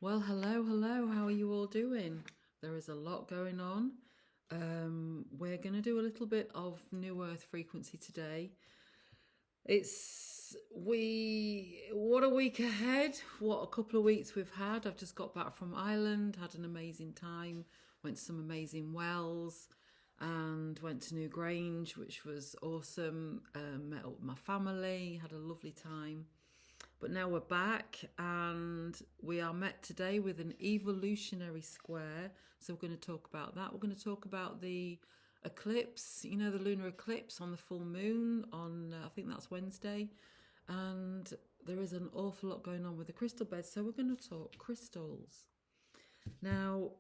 Well, hello. How are you all doing? There is a lot going on. We're going to do a little bit of New Earth frequency today. What a week ahead. What a couple of weeks we've had. I've just got back from Ireland, had an amazing time, went to some amazing wells, and went to New Grange, which was awesome. Met up with my family, had a lovely time. But now we're back and we are met today with an evolutionary square. So we're going to talk about that. We're going to talk about the eclipse, the lunar eclipse on the full moon on, I think that's Wednesday. And there is an awful lot going on with the crystal beds. So we're going to talk crystals. Now,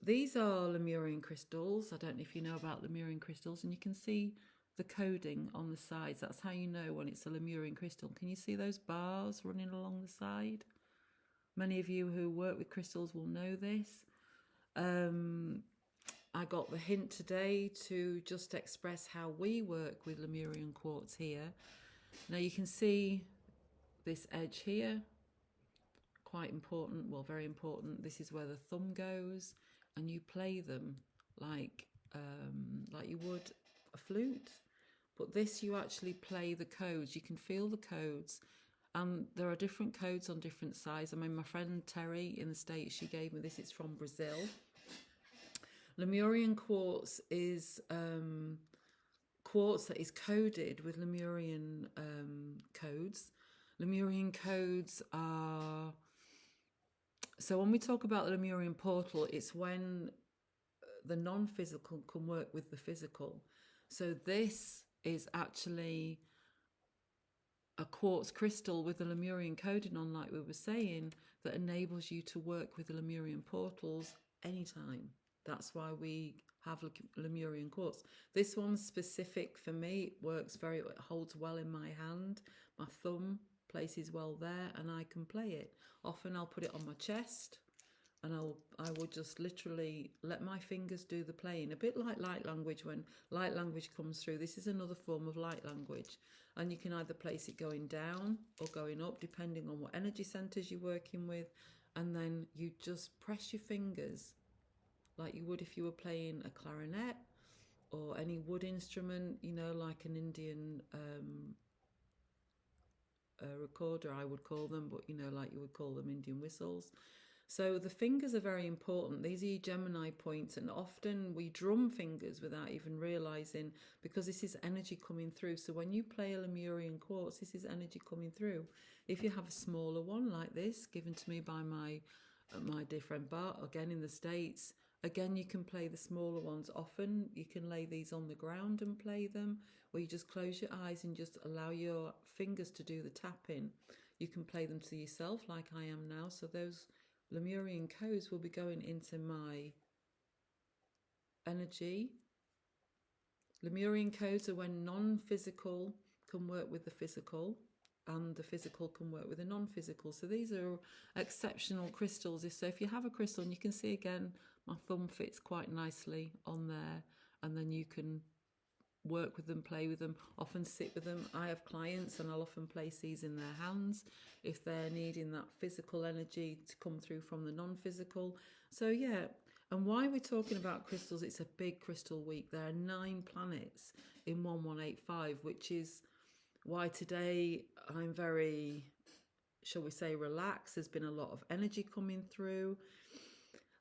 these are Lemurian crystals. I don't know if you know about Lemurian crystals, and you can see the coding on the sides. That's how you know when it's a Lemurian crystal. Can you see those bars running along the side? Many of you who work with crystals will know this. I got the hint today to just express how we work with Lemurian quartz here. Now you can see this edge here, quite important, well, very important. This is where the thumb goes, and you play them like you would a flute. But this, you actually play the codes. You can feel the codes. And there are different codes on different sides. I mean, my friend Terry in the States, she gave me this. It's from Brazil. Lemurian quartz is quartz that is coded with Lemurian codes. Lemurian codes are... So when we talk about the Lemurian portal, it's when the non-physical can work with the physical. So this is actually a quartz crystal with the Lemurian coding on, like we were saying, that enables you to work with the Lemurian portals anytime. That's why we have Lemurian quartz. This one's specific for me. It works it holds well in my hand. My thumb places well there, and I can play it. Often I'll put it on my chest, and I will just literally let my fingers do the playing, a bit like light language. When light language comes through, this is another form of light language, and you can either place it going down or going up depending on what energy centers you're working with, and then you just press your fingers like you would if you were playing a clarinet or any wood instrument, like an Indian recorder, I would call them, but like you would call them Indian whistles. So the fingers are very important. These are your Gemini points, and often we drum fingers without even realizing, because this is energy coming through. So when you play a Lemurian quartz, this is energy coming through. If you have a smaller one like this, given to me by my dear friend Bart, again in the States, again, you can play the smaller ones. Often you can lay these on the ground and play them, or you just close your eyes and just allow your fingers to do the tapping. You can play them to yourself like I am now. So those Lemurian codes will be going into my energy. Lemurian codes are when non-physical can work with the physical, and the physical can work with the non-physical. So these are exceptional crystals. If you have a crystal, and you can see again, my thumb fits quite nicely on there, and then you can work with them, play with them, often sit with them. I have clients and I'll often place these in their hands if they're needing that physical energy to come through from the non-physical. So yeah, and why we're talking about crystals, it's a big crystal week. There are 9 planets in 1185, which is why today I'm very, shall we say, relaxed. There's been a lot of energy coming through,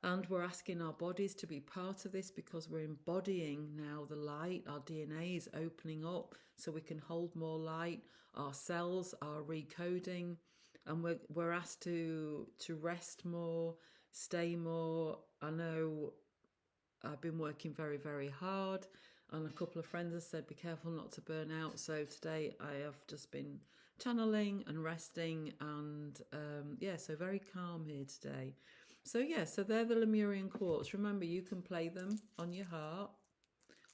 and we're asking our bodies to be part of this because we're embodying now the light. Our DNA is opening up so we can hold more light. Our cells are recoding, and we're asked to rest more, stay more. I know I've been working very, very hard, and a couple of friends have said be careful not to burn out. So today I have just been channeling and resting, and so very calm here today. So so they're the Lemurian quartz. Remember, you can play them on your heart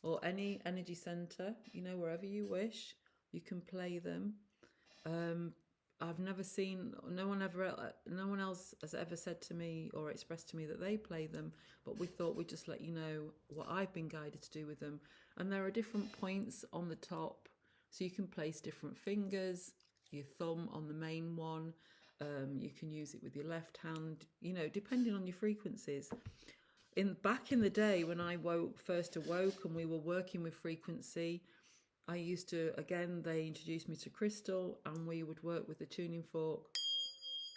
or any energy center, wherever you wish. You can play them. I've never seen, no one else has ever said to me or expressed to me that they play them, but we thought we'd just let you know what I've been guided to do with them. And there are different points on the top, so you can place different fingers, your thumb on the main one, You can use it with your left hand, you know, depending on your frequencies. Back in the day when I first awoke and we were working with frequency, I used to, again, they introduced me to crystal, and we would work with the tuning fork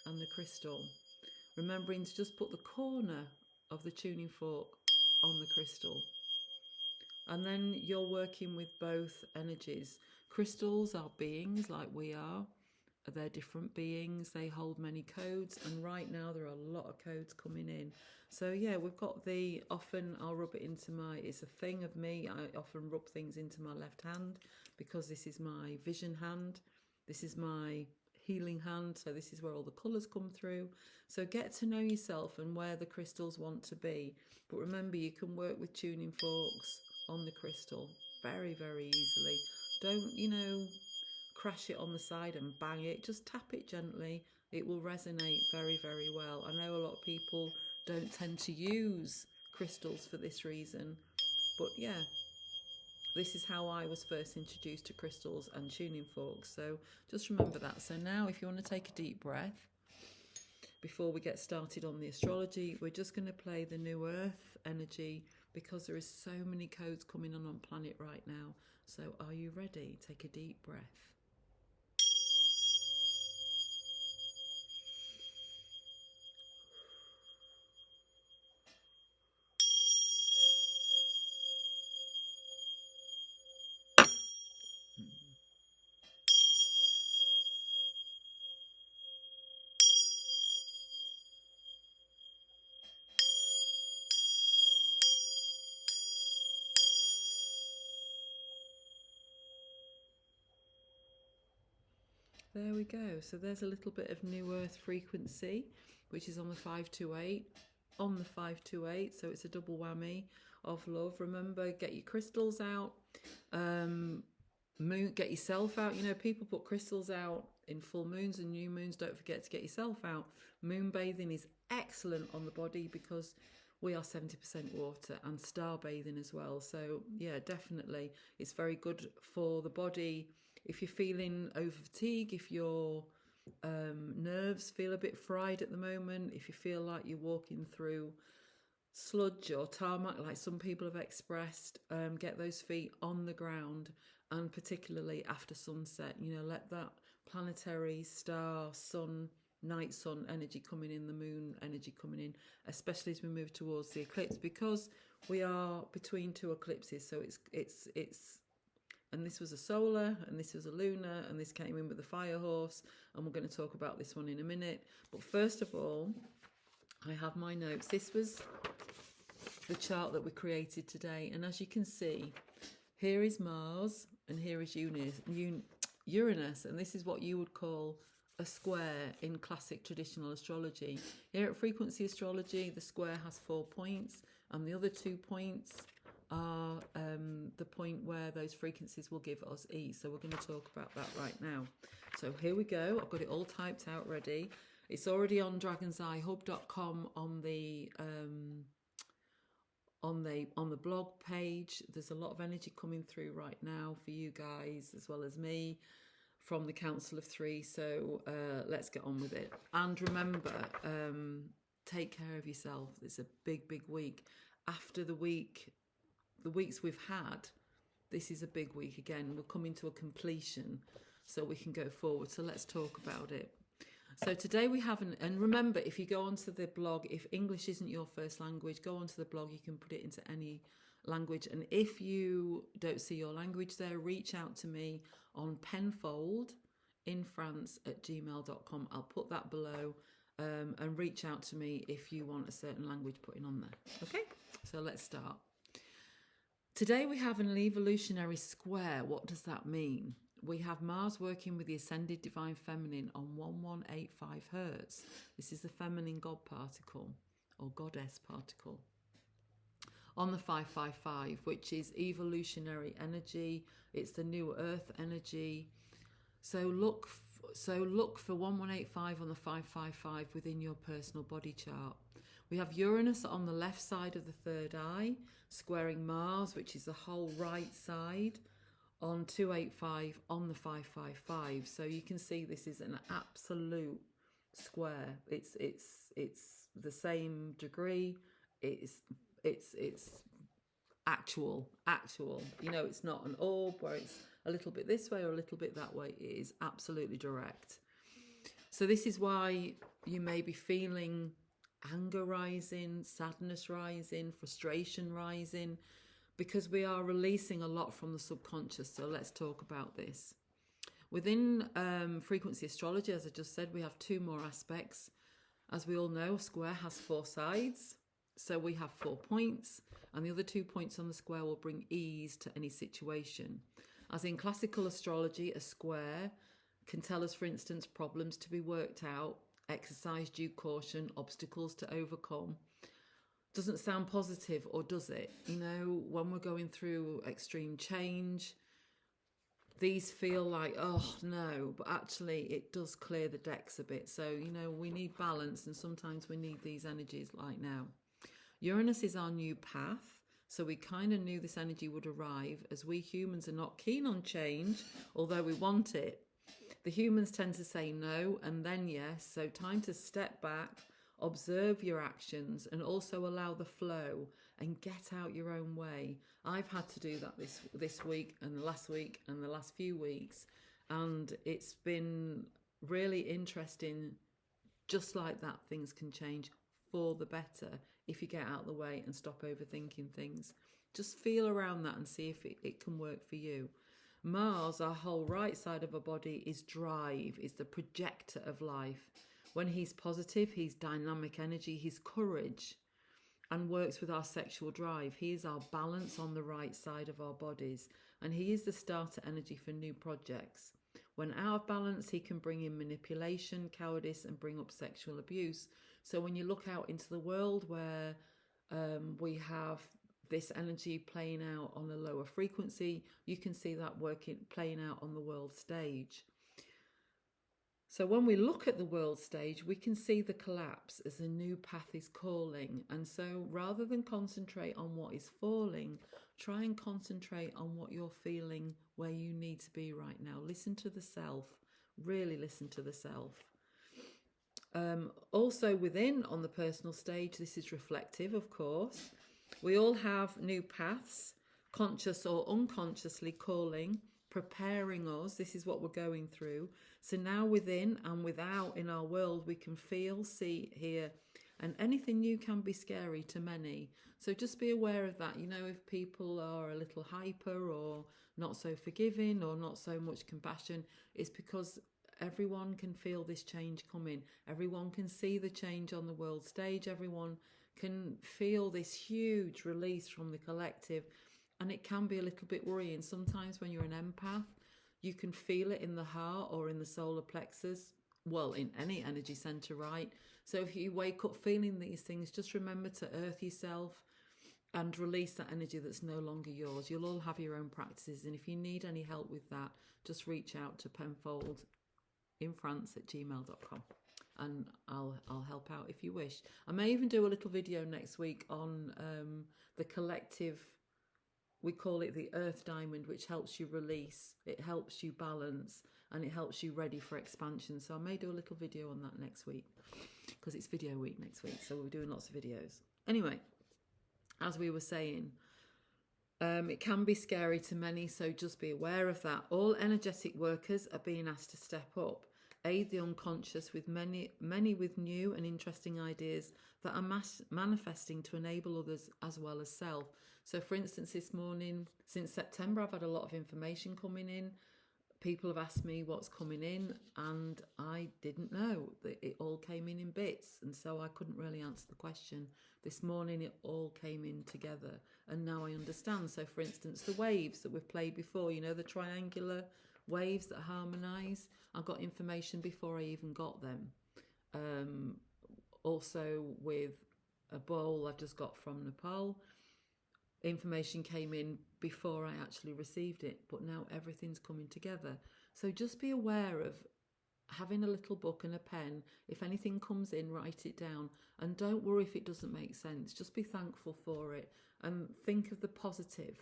and the crystal, remembering to just put the corner of the tuning fork on the crystal. And then you're working with both energies. Crystals are beings like we are. They're different beings. They hold many codes. And right now there are a lot of codes coming in. So yeah, we've got often I'll rub it into it's a thing of me. I often rub things into my left hand because this is my vision hand. This is my healing hand. So this is where all the colours come through. So get to know yourself and where the crystals want to be. But remember, you can work with tuning forks on the crystal very, very easily. Don't, crash it on the side and bang it. Just tap it gently. It will resonate very, very well. I know a lot of people don't tend to use crystals for this reason, but yeah, this is how I was first introduced to crystals and tuning forks. So just remember that. So now if you want to take a deep breath before we get started on the astrology, we're just going to play the new earth energy because there is so many codes coming on planet right now. So are you ready? Take a deep breath. There we go. So there's a little bit of new earth frequency, which is on the 528, on the 528. So it's a double whammy of love. Remember, get your crystals out. Get yourself out. You know, people put crystals out in full moons and new moons. Don't forget to get yourself out. Moon bathing is excellent on the body because we are 70% water, and star bathing as well. So yeah, definitely it's very good for the body. If you're feeling over fatigue, if your nerves feel a bit fried at the moment, if you feel like you're walking through sludge or tarmac like some people have expressed, get those feet on the ground, and particularly after sunset, let that planetary star sun night sun energy coming in, the moon energy coming in, especially as we move towards the eclipse, because we are between two eclipses. So it's and this was a solar and this was a lunar, and this came in with the fire horse, and we're going to talk about this one in a minute. But first of all, I have my notes. This was the chart that we created today, and as you can see, here is Mars and here is Uranus, and this is what you would call a square in classic traditional astrology. Here at Frequency Astrology, the square has 4 points, and the other 2 points are the point where those frequencies will give us E. So we're going to talk about that right now. So here we go. I've got it all typed out ready. It's already on dragon'seyehub.com on the blog page. There's a lot of energy coming through right now for you guys as well as me from the Council of Three. So let's get on with it. And remember, take care of yourself. It's a big, big week. After the weeks we've had, this is a big week again. We're coming to a completion so we can go forward. So let's talk about it. So today we have, and remember, if you go onto the blog, if English isn't your first language, go onto the blog. You can put it into any language. And if you don't see your language there, reach out to me on penfoldinfrance@gmail.com. I'll put that below, and reach out to me if you want a certain language putting on there. Okay, so let's start. Today we have an evolutionary square. What does that mean? We have Mars working with the Ascended Divine Feminine on 1185 Hertz. This is the feminine God particle or goddess particle. On the 555, which is evolutionary energy. It's the new earth energy. So look for 1185 on the 555 within your personal body chart. We have Uranus on the left side of the third eye, squaring Mars, which is the whole right side, on 285 on the 555. So you can see this is an absolute square. It's the same degree. It's actual. You know, it's not an orb where it's a little bit this way or a little bit that way. It is absolutely direct. So this is why you may be feeling anger rising, sadness rising, frustration rising, because we are releasing a lot from the subconscious. So let's talk about this. Within frequency astrology, as I just said, we have two more aspects. As we all know, a square has four sides. So we have 4 points, and the other 2 points on the square will bring ease to any situation. As in classical astrology, a square can tell us, for instance, problems to be worked out, exercise due caution, obstacles to overcome. Doesn't sound positive, or does it? You know, when we're going through extreme change, these feel like, oh no, but actually it does clear the decks a bit. So, you know, we need balance, and sometimes we need these energies like now. Uranus is our new path, so we kind of knew this energy would arrive, as we humans are not keen on change, although we want it. The humans tend to say no and then yes, so time to step back, observe your actions, and also allow the flow and get out your own way. I've had to do that this week and last week and the last few weeks, and it's been really interesting. Just like that, things can change for the better if you get out of the way and stop overthinking things. Just feel around that and see if it can work for you. Mars, our whole right side of our body, is drive, is the projector of life. When he's positive, he's dynamic energy, he's courage, and works with our sexual drive. He is our balance on the right side of our bodies, and he is the starter energy for new projects. When out of balance, he can bring in manipulation, cowardice, and bring up sexual abuse. So when you look out into the world where we have this energy playing out on a lower frequency, you can see that playing out on the world stage. So when we look at the world stage, we can see the collapse as a new path is calling. And so rather than concentrate on what is falling, try and concentrate on what you're feeling, where you need to be right now. Listen to the self, really listen to the self. Also within, on the personal stage, this is reflective, of course. We all have new paths, conscious or unconsciously calling, preparing us. This is what we're going through. So now within and without in our world, we can feel, see, hear, and anything new can be scary to many. So just be aware of that. You know, if people are a little hyper or not so forgiving or not so much compassion, it's because everyone can feel this change coming. Everyone can see the change on the world stage. Everyone can feel this huge release from the collective, and it can be a little bit worrying. Sometimes when you're an empath, you can feel it in the heart or in the solar plexus, well, in any energy center, right? So if you wake up feeling these things, just remember to earth yourself and release that energy that's no longer yours. You'll all have your own practices, and if you need any help with that, just reach out to penfoldinfrance@gmail.com. And I'll help out if you wish. I may even do a little video next week on the collective. We call it the Earth Diamond, which helps you release, it helps you balance, and it helps you ready for expansion. So I may do a little video on that next week, because it's video week next week, so we're doing lots of videos. Anyway, as we were saying, it can be scary to many, so just be aware of that. All energetic workers are being asked to step up, aid the unconscious with many with new and interesting ideas that are manifesting to enable others as well as self. So for instance, this morning, since September, I've had a lot of information coming in. People have asked me what's coming in, and I didn't know that it all came in bits, and so I couldn't really answer the question. This morning it all came in together, and now I understand. So for instance, the waves that we've played before, you know, the triangular waves that harmonise, I got information before I even got them. Also with a bowl I've just got from Nepal, information came in before I actually received it, but now everything's coming together. So just be aware of having a little book and a pen. If anything comes in, write it down, and don't worry if it doesn't make sense. Just be thankful for it and think of the positive.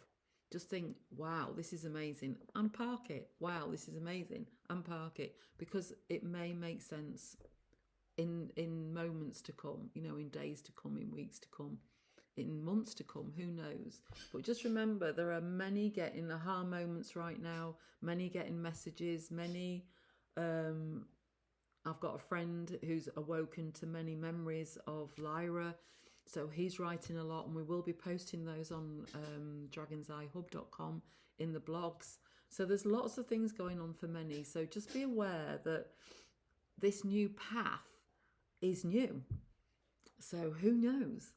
Just think, wow, this is amazing, and park it. Wow, this is amazing, and park it, because it may make sense in moments to come, in days to come, in weeks to come, in months to come, who knows. But just remember, there are many getting aha moments right now, many getting messages, many I've got a friend who's awoken to many memories of Lyra, so he's writing a lot, and we will be posting those on dragon'seyehub.com in the blogs. So there's lots of things going on for many, so just be aware that this new path is new. So who knows?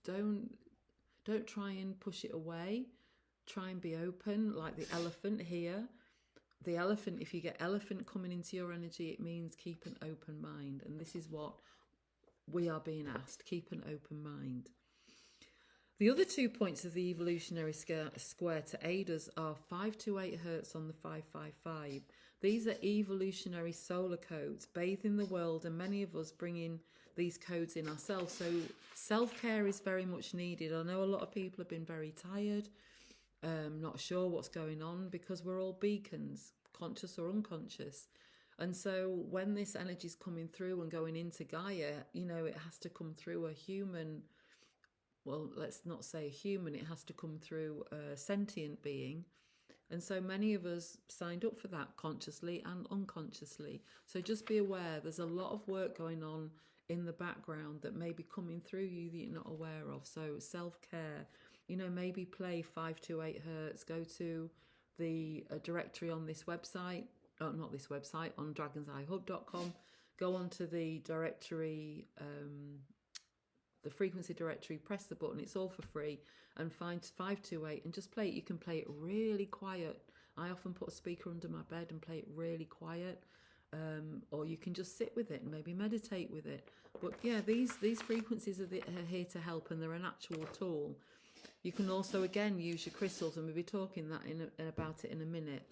Don't try and push it away. Try and be open, like the elephant here. The elephant, if you get elephant coming into your energy, it means keep an open mind. And this is what we are being asked, keep an open mind. The other 2 points of the evolutionary square to aid us are 5 to 8 hertz on the 555. These are evolutionary solar codes, bathing the world, and many of us bringing these codes in ourselves. So self-care is very much needed. I know a lot of people have been very tired, not sure what's going on, because we're all beacons, conscious or unconscious. And so when this energy is coming through and going into Gaia, it has to come through a human, well, let's not say a human, it has to come through a sentient being. And so many of us signed up for that consciously and unconsciously. So just be aware, there's a lot of work going on in the background that may be coming through you that you're not aware of. So self-care, maybe play 5 to 8 hertz, go to the directory on this website, not this website, on dragonseyehub.com, go onto the directory, the frequency directory, press the button, it's all for free, and find 528 and just play it. You can play it really quiet. I often put a speaker under my bed and play it really quiet, or you can just sit with it and maybe meditate with it. But yeah, these frequencies are here to help, and they're an actual tool. You can also, again, use your crystals, and we'll be talking about it in a minute.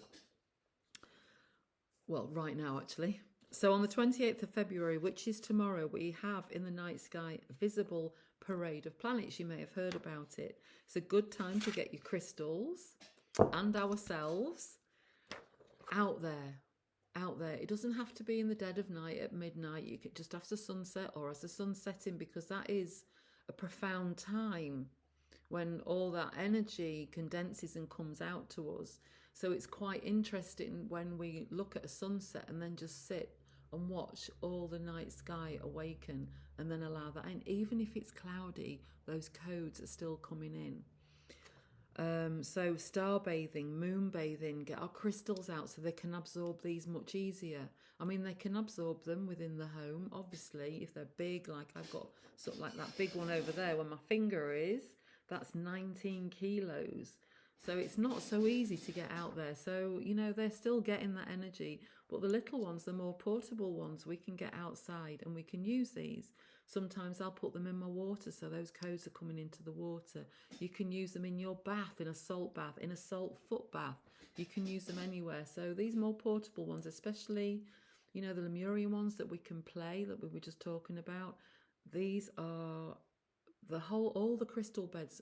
Well, right now, actually. So on the 28th of February, which is tomorrow, we have in the night sky visible parade of planets. You may have heard about it. It's a good time to get your crystals and ourselves out there. It doesn't have to be in the dead of night at midnight. You could just after sunset or as the sun's setting, because that is a profound time when all that energy condenses and comes out to us. So it's quite interesting when we look at a sunset and then just sit and watch all the night sky awaken, and then allow that in. Even if it's cloudy, those codes are still coming in. So star bathing, moon bathing, get our crystals out so they can absorb these much easier. I mean, they can absorb them within the home, obviously, if they're big, like I've got sort of like that big one over there where my finger is. That's 19 kilos. So it's not so easy to get out there. So, they're still getting that energy. But the little ones, the more portable ones, we can get outside and we can use these. Sometimes I'll put them in my water, so those codes are coming into the water. You can use them in your bath, in a salt bath, in a salt foot bath. You can use them anywhere. So these more portable ones, especially, the Lemurian ones that we can play, that we were just talking about, these are all the crystal beds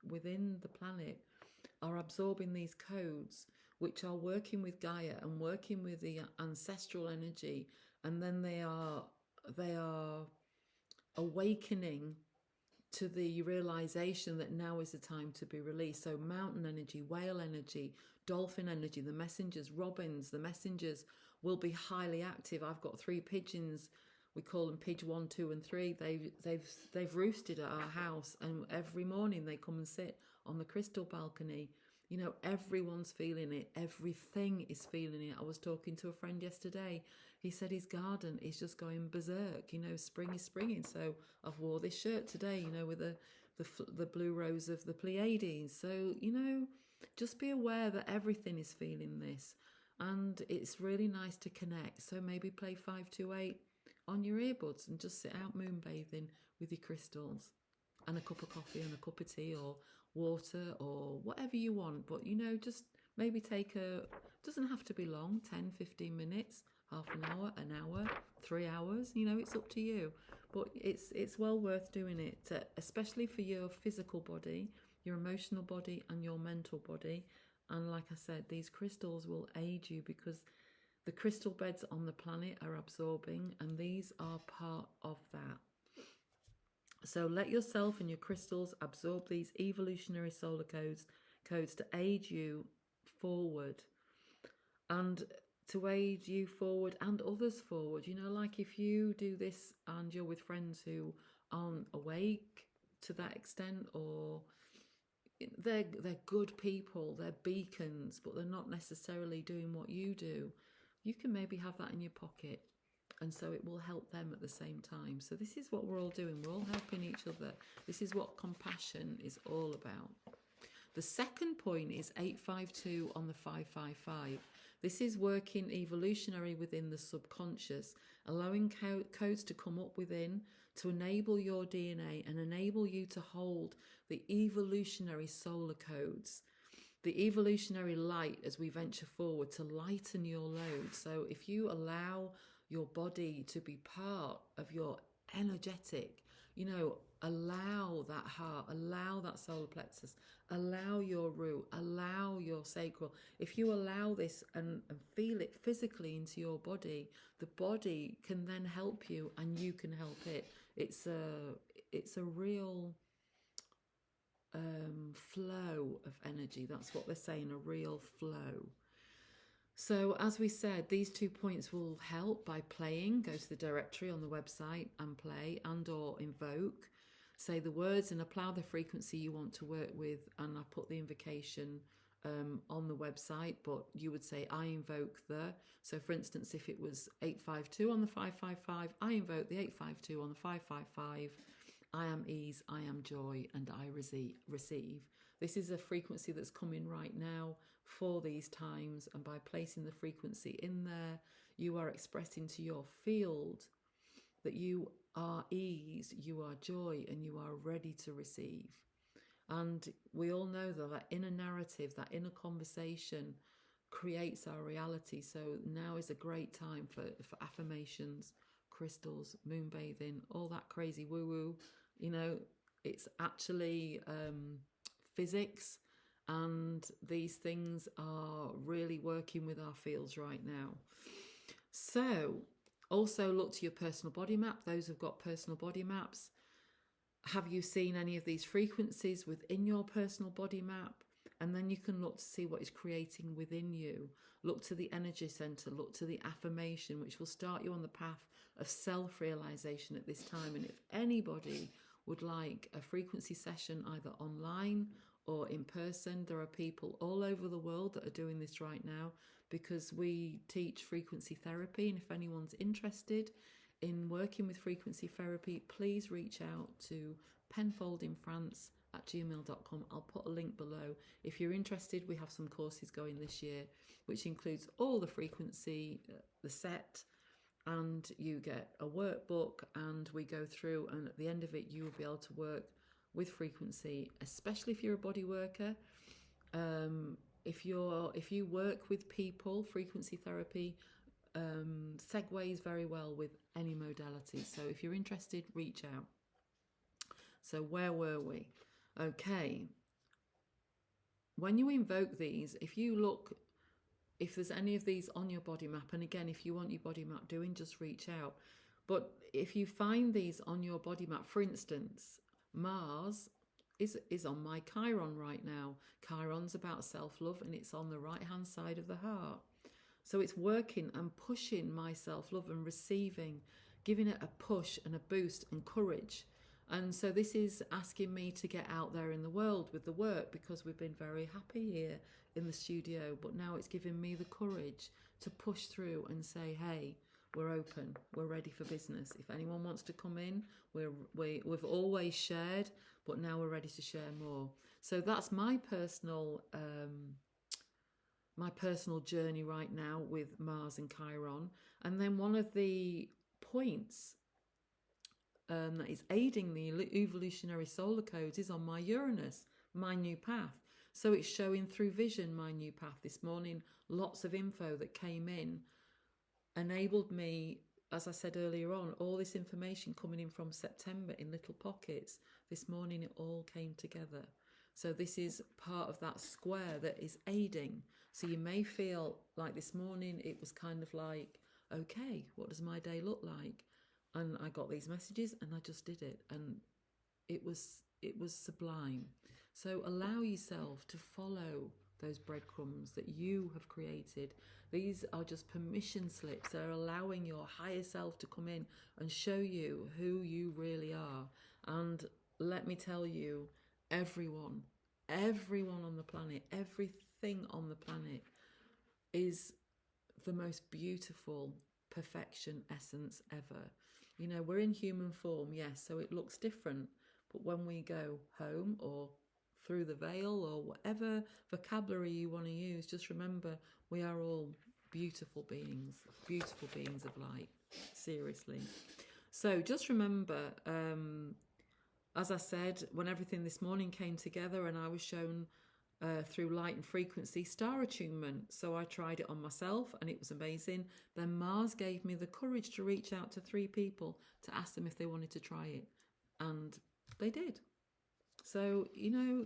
within the planet are absorbing these codes, which are working with Gaia and working with the ancestral energy, and then they are awakening to the realization that now is the time to be released. So mountain energy, whale energy, dolphin energy, the messengers, robins, the messengers will be highly active. I've got 3 pigeons. We call them Pidge 1, 2, and 3. They've roosted at our house, and every morning they come and sit on the crystal balcony. Everyone's feeling it. Everything is feeling it. I was talking to a friend yesterday. He said his garden is just going berserk. Spring is springing. So I've wore this shirt today, with the blue rose of the Pleiades. So, just be aware that everything is feeling this. And it's really nice to connect. So maybe play 528 on your earbuds and just sit out moonbathing with your crystals and a cup of coffee and a cup of tea or water or whatever you want. But, just maybe doesn't have to be long, 10, 15 minutes, half an hour, 3 hours, it's up to you. But it's well worth doing it, especially for your physical body, your emotional body and your mental body. And like I said, these crystals will aid you because The crystal beds on the planet are absorbing, and these are part of that. So let yourself and your crystals absorb these evolutionary solar codes to aid you forward, and to aid you forward and others forward. You know, like if you do this and you're with friends who aren't awake to that extent, or they're good people, they're beacons, but they're not necessarily doing what you do, you can maybe have that in your pocket, and so it will help them at the same time. So this is what we're all doing, we're all helping each other. This is what compassion is all about. The second point is 852 on the 555. This is working evolutionary within the subconscious, allowing codes to come up within to enable your DNA and enable you to hold the evolutionary solar codes, the evolutionary light as we venture forward to lighten your load. So if you allow your body to be part of your energetic, you know, allow that heart, allow that solar plexus, allow your root, allow your sacral. If you allow this and feel it physically into your body, the body can then help you and you can help it. It's a real flow of energy. That's what they're saying, a real flow. So as we said, these 2 points will help by playing. Go to the directory on the website and play, and or invoke. Say the words and apply the frequency you want to work with, and I put the invocation on the website, but you would say I invoke the. So for instance, if it was 852 on the 555, I invoke the 852 on the 555. I am ease, I am joy, and I receive. This is a frequency that's coming right now for these times, and by placing the frequency in there, you are expressing to your field that you are ease, you are joy, and you are ready to receive. And we all know that inner narrative, that inner conversation creates our reality. So now is a great time for affirmations, crystals, moon bathing, all that crazy woo-woo. You know, it's actually physics, and these things are really working with our fields right now. So also look to your personal body map. Those who've got personal body maps, have you seen any of these frequencies within your personal body map? And then you can look to see what is creating within you. Look to the energy center, look to the affirmation, which will start you on the path of self-realization at this time. And if anybody would like a frequency session either online or in person, there are people all over the world that are doing this right now, because we teach frequency therapy. And if anyone's interested in working with frequency therapy, please reach out to penfoldinfrance@gmail.com. I'll put a link below. If you're interested, we have some courses going this year, which includes all the frequency, the set, and you get a workbook, and we go through, and at the end of it you will be able to work with frequency, especially if you're a body worker. If you work with people, frequency therapy segues very well with any modality. So if you're interested, reach out. So where were we? Okay. When you invoke these, if you look, if there's any of these on your body map, and again, if you want your body map doing, just reach out. But if you find these on your body map, for instance, Mars is on my Chiron right now. Chiron's about self-love, and it's on the right-hand side of the heart. So it's working and pushing my self-love and receiving, giving it a push and a boost and courage. And so this is asking me to get out there in the world with the work, because we've been very happy here in the studio, but now it's giving me the courage to push through and say, hey, we're open, we're ready for business. If anyone wants to come in, we've always shared, but now we're ready to share more. So that's my personal journey right now with Mars and Chiron. And then one of the points that is aiding the evolutionary solar codes is on my Uranus, my new path. So it's showing through vision my new path this morning. Lots of info that came in enabled me, as I said earlier on, all this information coming in from September in little pockets. This morning it all came together. So this is part of that square that is aiding. So you may feel like this morning it was kind of like, okay, what does my day look like? And I got these messages and I just did it, and it was sublime. So allow yourself to follow those breadcrumbs that you have created. These are just permission slips. They're allowing your higher self to come in and show you who you really are. And let me tell you, everyone on the planet, everything on the planet is the most beautiful perfection essence ever. You know, we're in human form, yes, so it looks different. But when we go home or through the veil or whatever vocabulary you want to use, just remember we are all beautiful beings of light. Seriously. So just remember, as I said, when everything this morning came together and I was shown through light and frequency star attunement. So I tried it on myself and it was amazing. Then Mars gave me the courage to reach out to 3 people to ask them if they wanted to try it. And they did. So, you know,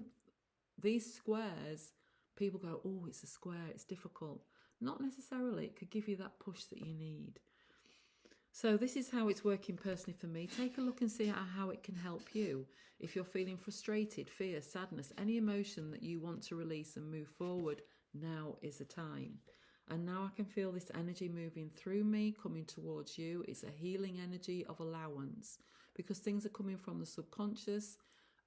these squares, people go, oh, it's a square, it's difficult. Not necessarily. It could give you that push that you need. So this is how it's working personally for me. Take a look and see how it can help you. If you're feeling frustrated, fear, sadness, any emotion that you want to release and move forward, now is the time. And now I can feel this energy moving through me, coming towards you. It's a healing energy of allowance because things are coming from the subconscious.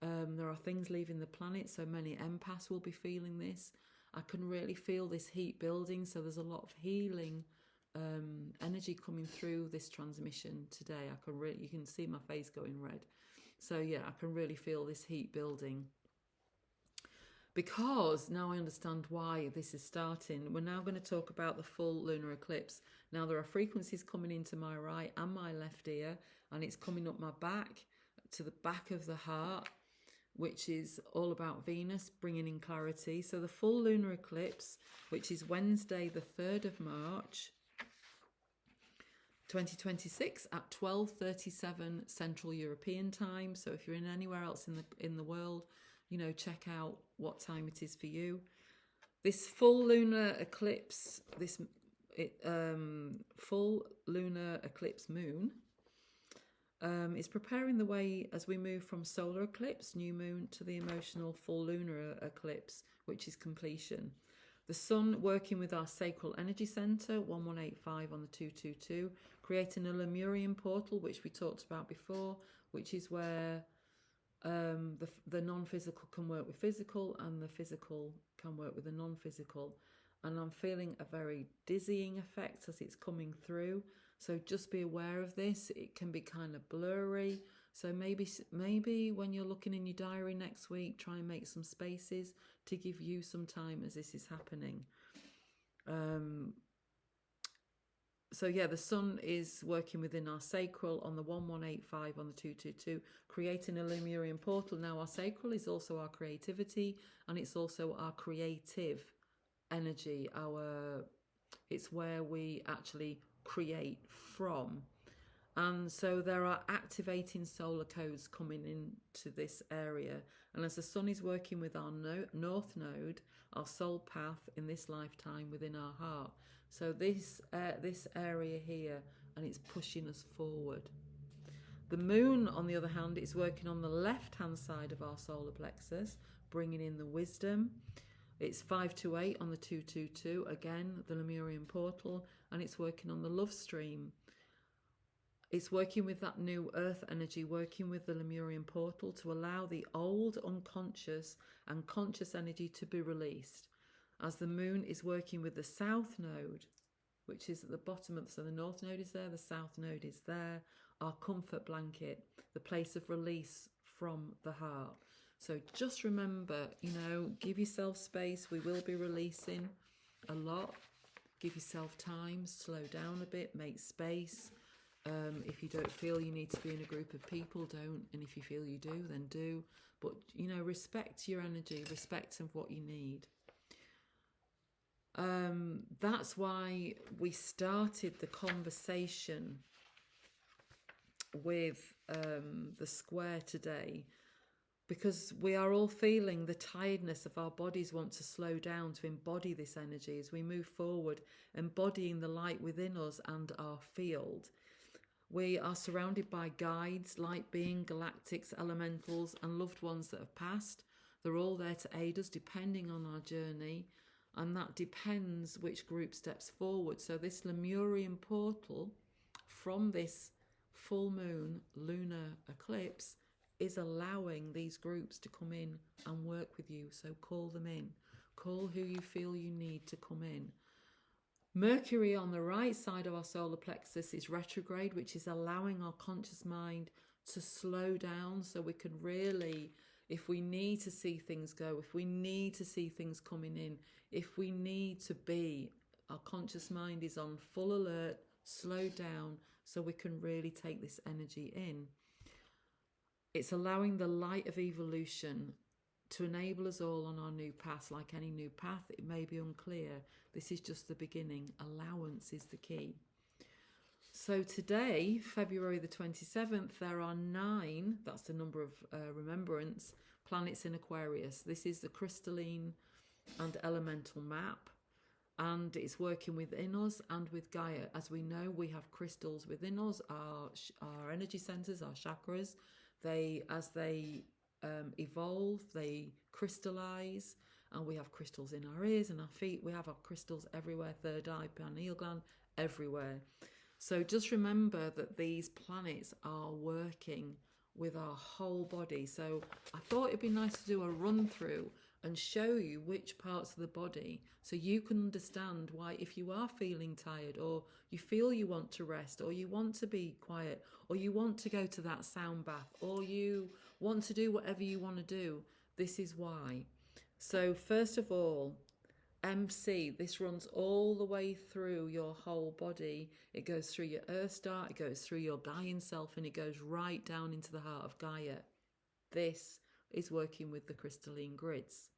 There are things leaving the planet, so many empaths will be feeling this. I can really feel this heat building, so there's a lot of healing energy coming through this transmission today. You can see my face going red. So yeah, I can really feel this heat building. Because now I understand why this is starting. We're now going to talk about the full lunar eclipse. Now there are frequencies coming into my right and my left ear, and it's coming up my back to the back of the heart, which is all about Venus bringing in clarity. So the full lunar eclipse, which is Wednesday the 3rd of March 2026 at 12:37 Central European time. So if you're in anywhere else in the world, you know, check out what time it is for you. This full lunar eclipse, full lunar eclipse moon, is preparing the way as we move from solar eclipse, new moon, to the emotional full lunar eclipse, which is completion. The sun working with our sacral energy center, 1185 on the 222, creating a Lemurian portal, which we talked about before, which is where the non-physical can work with physical and the physical can work with the non-physical. And I'm feeling a very dizzying effect as it's coming through. So just be aware of this. It can be kind of blurry. So maybe when you're looking in your diary next week, try and make some spaces to give you some time as this is happening. So yeah, the sun is working within our sacral on the 1185 on the 222, creating a Lemurian portal. Now our sacral is also our creativity, and it's also our creative energy. It's where we actually create from. And so there are activating solar codes coming into this area. And as the sun is working with our north node, our soul path in this lifetime within our heart. So this area here, and it's pushing us forward. The moon, on the other hand, is working on the left-hand side of our solar plexus, bringing in the wisdom. It's 528 on the 222, again, the Lemurian portal, and it's working on the love stream. It's working with that new earth energy, working with the Lemurian portal to allow the old unconscious and conscious energy to be released. As the moon is working with the south node, which is at the bottom so the north node is there, the south node is there, our comfort blanket, the place of release from the heart. So just remember, you know, give yourself space. We will be releasing a lot. Give yourself time, slow down a bit, make space. If you don't feel you need to be in a group of people, don't. And if you feel you do, then do. But, you know, respect your energy, respect of what you need. That's why we started the conversation with the square today, because we are all feeling the tiredness of our bodies want to slow down to embody this energy as we move forward, embodying the light within us and our field. We are surrounded by guides, light being, galactics, elementals, and loved ones that have passed. They're all there to aid us depending on our journey, and that depends which group steps forward. So this Lemurian portal from this full moon lunar eclipse is allowing these groups to come in and work with you. So call them in. Call who you feel you need to come in. Mercury on the right side of our solar plexus is retrograde, which is allowing our conscious mind to slow down so we can really, if we need to see things go, if we need to see things coming in, if we need to be, our conscious mind is on full alert, slow down, so we can really take this energy in. It's allowing the light of evolution to enable us all on our new path. Like any new path, it may be unclear. This is just the beginning. Allowance is the key. So today, February the 27th, there are 9, that's the number of remembrance, planets in Aquarius. This is the crystalline and elemental map, and it's working within us and with Gaia. As we know, we have crystals within us, our energy centers, our chakras. As they evolve, they crystallize, and we have crystals in our ears and our feet. We have our crystals everywhere, third eye, pineal gland, everywhere. So just remember that these planets are working with our whole body. So I thought it'd be nice to do a run through and show you which parts of the body, so you can understand why, if you are feeling tired, or you feel you want to rest, or you want to be quiet, or you want to go to that sound bath, or you want to do whatever you want to do, this is why. So first of all, MC, this runs all the way through your whole body. It goes through your Earth Star, it goes through your Gaian self, and it goes right down into the heart of Gaia. This is working with the crystalline grids.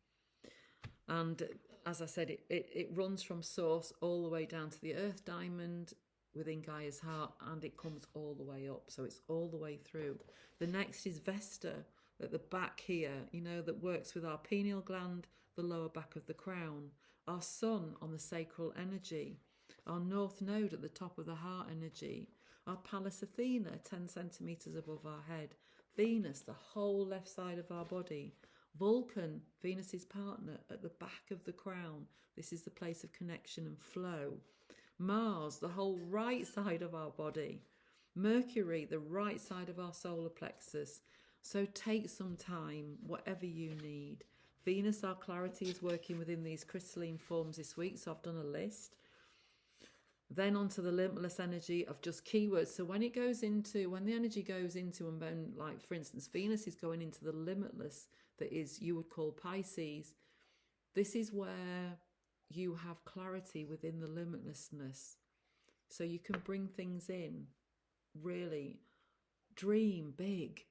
And as I said, it runs from source all the way down to the Earth diamond within Gaia's heart, and it comes all the way up. So it's all the way through. The next is Vesta at the back here, that works with our pineal gland, the lower back of the crown, our sun on the sacral energy, our north node at the top of the heart energy, our Pallas Athena 10 centimeters above our head, Venus, the whole left side of our body, Vulcan, Venus's partner, at the back of the crown. This is the place of connection and flow. Mars, the whole right side of our body. Mercury, the right side of our solar plexus. So take some time, whatever you need. Venus, our clarity, is working within these crystalline forms this week, so I've done a list. Then onto the limitless energy of just keywords. So when the energy goes into, and when, like for instance, Venus is going into the limitless, that is, you would call Pisces, this is where you have clarity within the limitlessness. So you can bring things in, really dream big,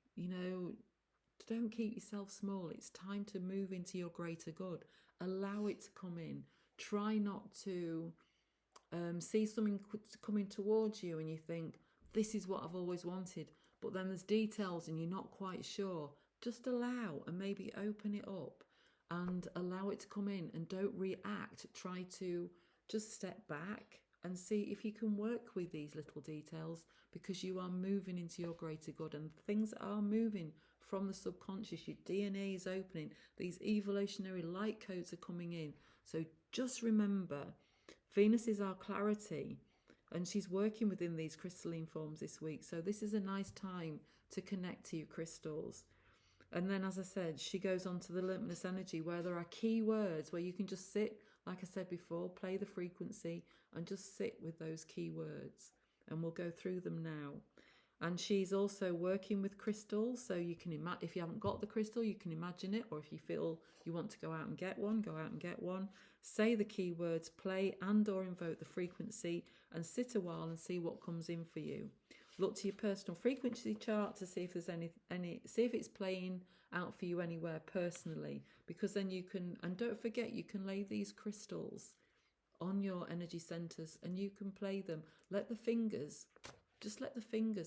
don't keep yourself small. It's time to move into your greater good. Allow it to come in. Try not to see something coming towards you and you think, this is what I've always wanted, but then there's details and you're not quite sure. Just allow and maybe open it up and allow it to come in, and don't react. Try to just step back and see if you can work with these little details, because you are moving into your greater good, and things are moving from the subconscious. Your DNA is opening. These evolutionary light codes are coming in. So just remember, Venus is our clarity, and she's working within these crystalline forms this week. So this is a nice time to connect to your crystals. And then, as I said, she goes on to the limitless energy, where there are key words where you can just sit, like I said before, play the frequency and just sit with those key words. And we'll go through them now. And she's also working with crystals. So you can imagine, if you haven't got the crystal, you can imagine it. Or if you feel you want to go out and get one, go out and get one. Say the key words, play and or invoke the frequency, and sit a while and see what comes in for you. Look to your personal frequency chart to see if there's any see if it's playing out for you anywhere personally, because then you can, and don't forget, you can lay these crystals on your energy centers and you can play them. Let the fingers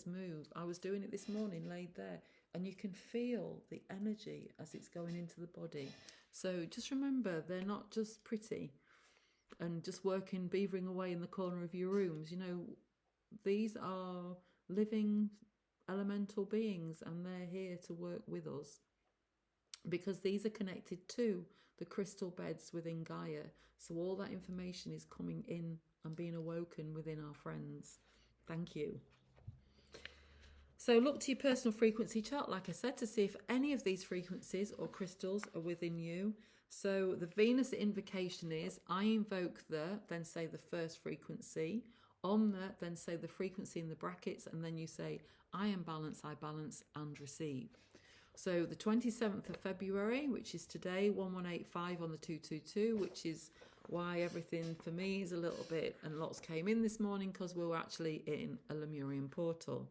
move. I was doing it this morning, laid there. and you can feel the energy as it's going into the body. So just remember, they're not just pretty and just working, beavering away in the corner of your rooms. You know, these are living elemental beings, and they're here to work with us because these are connected to the crystal beds within Gaia. So all that information is coming in and being awoken within our friends. Thank you. So look to your personal frequency chart, like I said, to see if any of these frequencies or crystals are within you. So the Venus invocation is, I invoke the, then say the first frequency. On the, then say the frequency in the brackets, and then you say, I am balance, I balance, and receive. So the 27th of February, which is today, 1185 on the 222, which is why everything for me is a little bit, and lots came in this morning because we were actually in a Lemurian portal.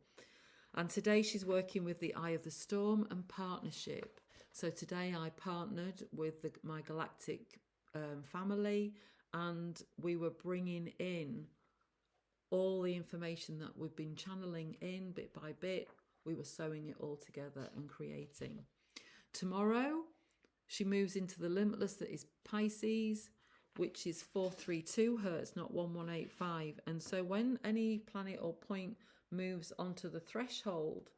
And today she's working with the Eye of the Storm and partnership. So today I partnered with my galactic family, and we were bringing in all the information that we've been channeling in bit by bit. We were sewing it all together and creating. Tomorrow, she moves into the limitless that is Pisces, which is 432 hertz, not 1185. And so when any planet or point moves onto the threshold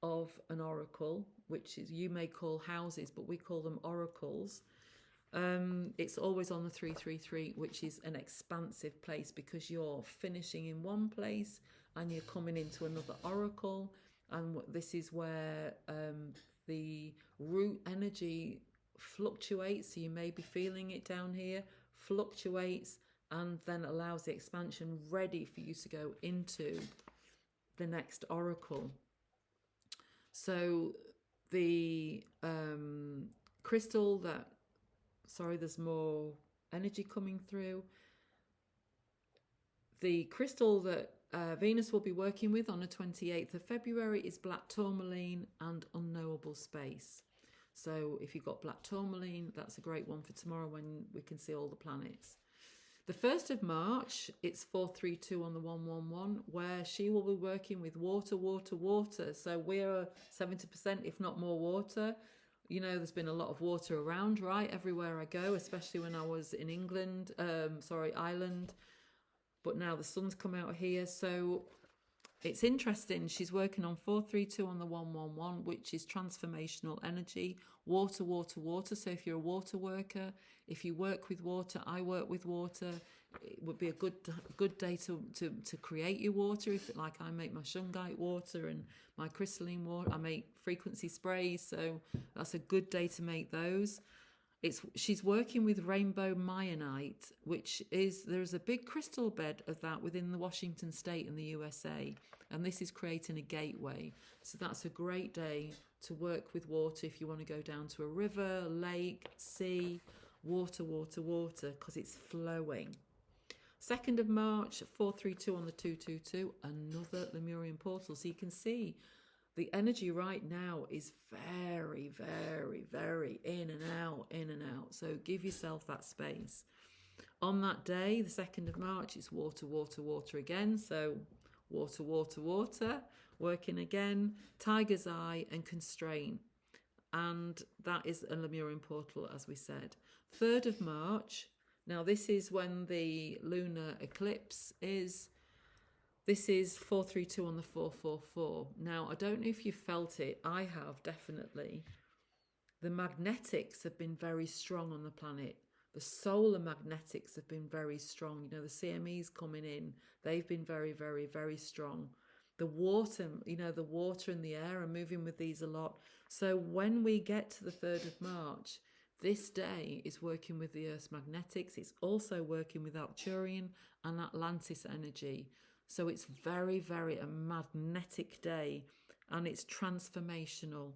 of an oracle, which is, you may call houses, but we call them oracles, it's always on the 333, which is an expansive place, because you're finishing in one place and you're coming into another oracle. And this is where the root energy fluctuates. So you may be feeling it down here, fluctuates, and then allows the expansion ready for you to go into the next oracle. So the crystal that, sorry, there's more energy coming through. The crystal that Venus will be working with on the 28th of February is black tourmaline and unknowable space. So if you've got black tourmaline, that's a great one for tomorrow when we can see all the planets. The 1st of March, it's 432 on the 111, where she will be working with water, water, water. So we're 70%, if not more, water. You know, there's been a lot of water around, right? Everywhere I go, especially when I was in England, Ireland. But now the sun's come out here. So it's interesting. She's working on 432 on the 111, which is transformational energy. Water, water, water. So if you're a water worker, if you work with water, I work with water, it would be a good day to create your water. If, like, I make my shungite water and my crystalline water, I make frequency sprays. So that's a good day to make those. She's working with rainbow Mayanite, which is, there's a big crystal bed of that within the Washington state in the USA, and this is creating a gateway. So that's a great day to work with water if you want to go down to a river, lake, sea, water, water, water, because it's flowing. 2nd of March, 432 on the 222, another Lemurian portal. So you can see the energy right now is very, very, very in and out, in and out. So give yourself that space. On that day, the 2nd of March, it's water, water, water again. So water, water, water, working again. Tiger's Eye and Constraint. And that is a Lemurian portal, as we said. 3rd of March. Now, this is when the lunar eclipse is. This is 432 on the 444. Now, I don't know if you felt it. I have, definitely. The magnetics have been very strong on the planet. The solar magnetics have been very strong. You know, the CMEs coming in, they've been very, very, very strong. The water, you know, the water and the air are moving with these a lot. So when we get to the 3rd of March, this day is working with the Earth's magnetics. It's also working with Arcturian and Atlantis energy. So it's very, very a magnetic day, and it's transformational,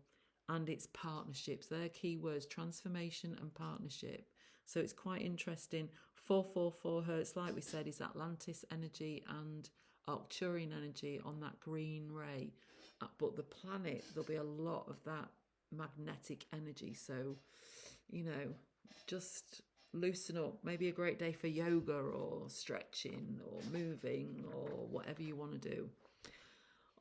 and it's partnerships. They're key words, transformation and partnership. So it's quite interesting. 444 hertz, like we said, is Atlantis energy and Arcturian energy on that green ray. But the planet, there'll be a lot of that magnetic energy. So, you know, just loosen up. Maybe a great day for yoga or stretching or moving or whatever you want to do.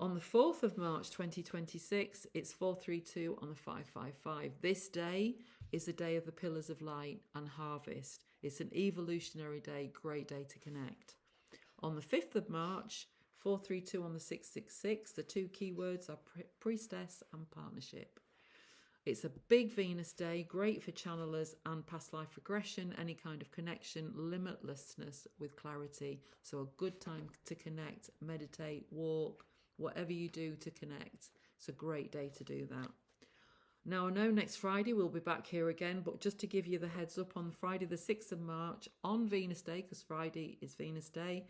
On the 4th of March 2026, it's 432 on the 555. This day is the day of the Pillars of Light and Harvest. It's an evolutionary day, great day to connect. On the 5th of March, 432 on the 666, the two keywords are priestess and partnership. It's a big Venus day, great for channelers and past life regression, any kind of connection, limitlessness with clarity. So a good time to connect, meditate, walk, whatever you do to connect. It's a great day to do that. Now, I know next Friday we'll be back here again, but just to give you the heads up, on Friday the 6th of March, on Venus Day, because Friday is Venus Day,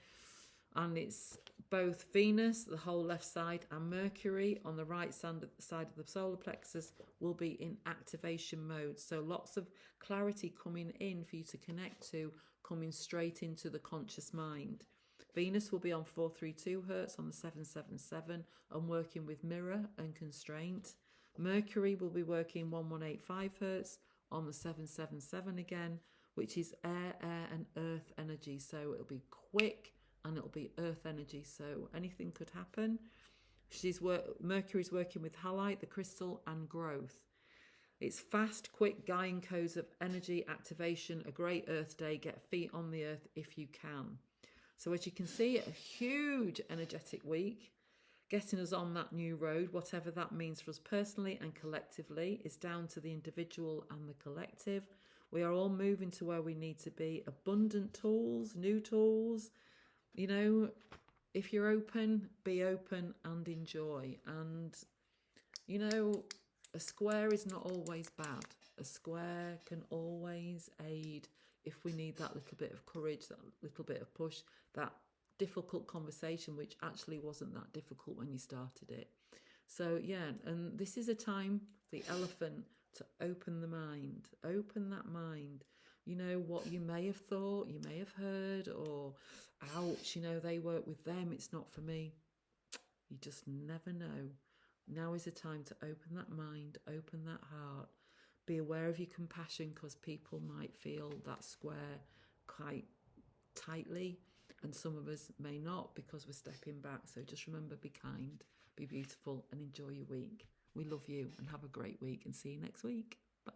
and it's both Venus, the whole left side, and Mercury on the right side of the solar plexus will be in activation mode. So lots of clarity coming in for you to connect to, coming straight into the conscious mind. Venus will be on 432 Hertz on the 777 and working with mirror and constraint. Mercury will be working 1185 Hertz on the 777 again, which is air, and earth energy. So it'll be quick and it'll be earth energy. So anything could happen. Mercury's working with halite, the crystal, and growth. It's fast, quick, guiding codes of energy activation, a great earth day. Get feet on the earth if you can. So as you can see, a huge energetic week, getting us on that new road, whatever that means for us personally and collectively, is down to the individual and the collective. We are all moving to where we need to be. Abundant tools, new tools. You know, if you're open, be open and enjoy. And, you know, a square is not always bad. A square can always aid if we need that little bit of courage, that little bit of push, that difficult conversation, which actually wasn't that difficult when you started it. So, yeah, and this is a time, the elephant, to open the mind, open that mind. You know, what you may have thought, you may have heard, or, ouch, you know, they work with them, it's not for me. You just never know. Now is the time to open that mind, open that heart. Be aware of your compassion, because people might feel that square quite tightly, and some of us may not, because we're stepping back. So just remember, be kind, be beautiful, and enjoy your week. We love you, and have a great week, and see you next week. Bye.